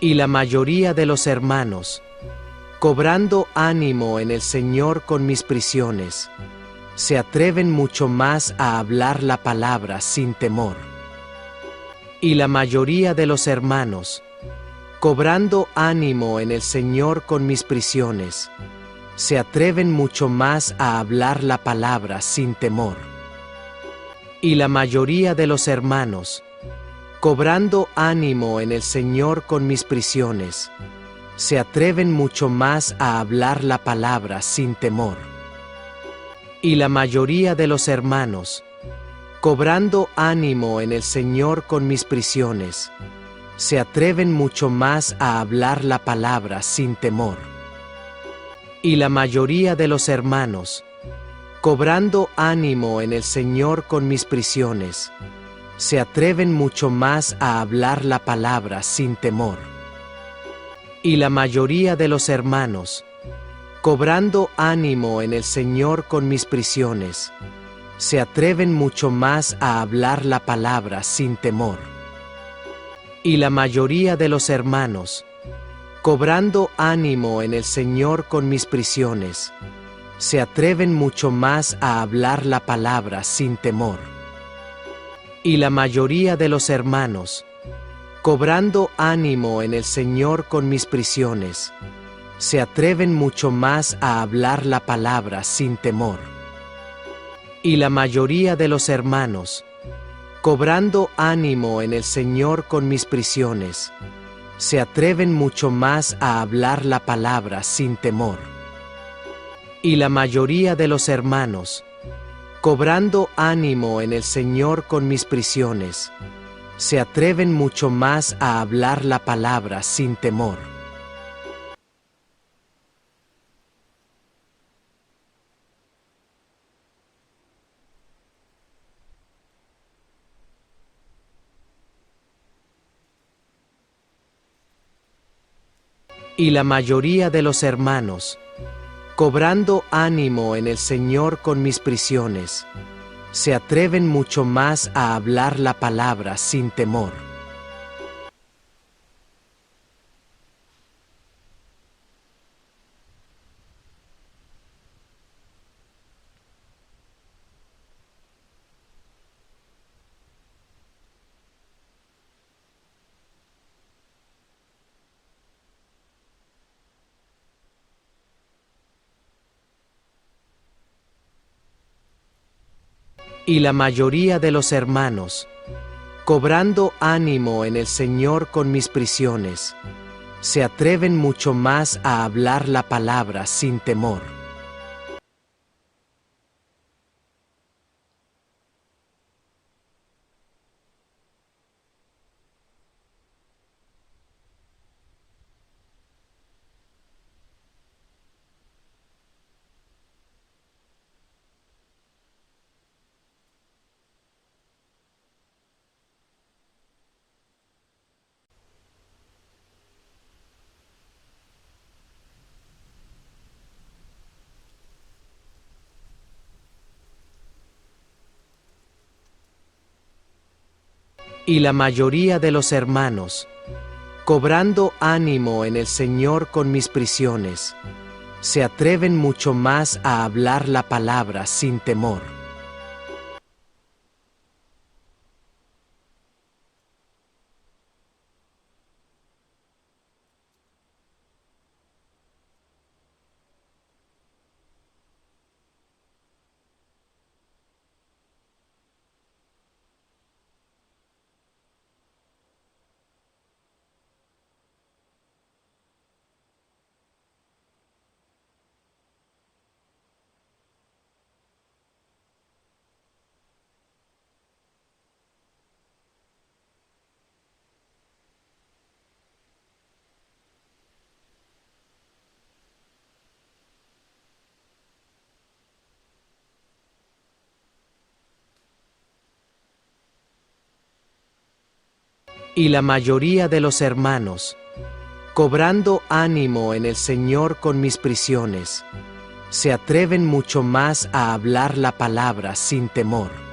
Y la mayoría de los hermanos, cobrando ánimo en el Señor con mis prisiones, se atreven mucho más a hablar la palabra sin temor. Y la mayoría de los hermanos, cobrando ánimo en el Señor con mis prisiones, se atreven mucho más a hablar la palabra sin temor. Y la mayoría de los hermanos, cobrando ánimo en el Señor con mis prisiones, se atreven mucho más a hablar la palabra sin temor. Y la mayoría de los hermanos, cobrando ánimo en el Señor con mis prisiones, se atreven mucho más a hablar la palabra sin temor. Y la mayoría de los hermanos, cobrando ánimo en el Señor con mis prisiones, se atreven mucho más a hablar la palabra sin temor. Y la mayoría de los hermanos, cobrando ánimo en el Señor con mis prisiones, se atreven mucho más a hablar la palabra sin temor. Y la mayoría de los hermanos, cobrando ánimo en el Señor con mis prisiones, se atreven mucho más a hablar la palabra sin temor. Y la mayoría de los hermanos, cobrando ánimo en el Señor con mis prisiones, se atreven mucho más a hablar la palabra sin temor. Y la mayoría de los hermanos, cobrando ánimo en el Señor con mis prisiones, se atreven mucho más a hablar la palabra sin temor. Y la mayoría de los hermanos, cobrando ánimo en el Señor con mis prisiones, se atreven mucho más a hablar la palabra sin temor. Y la mayoría de los hermanos, cobrando ánimo en el Señor con mis prisiones, se atreven mucho más a hablar la palabra sin temor. Y la mayoría de los hermanos, cobrando ánimo en el Señor con mis prisiones, se atreven mucho más a hablar la palabra sin temor. Y la mayoría de los hermanos, cobrando ánimo en el Señor con mis prisiones, se atreven mucho más a hablar la palabra sin temor. Y la mayoría de los hermanos, cobrando ánimo en el Señor con mis prisiones, se atreven mucho más a hablar la palabra sin temor.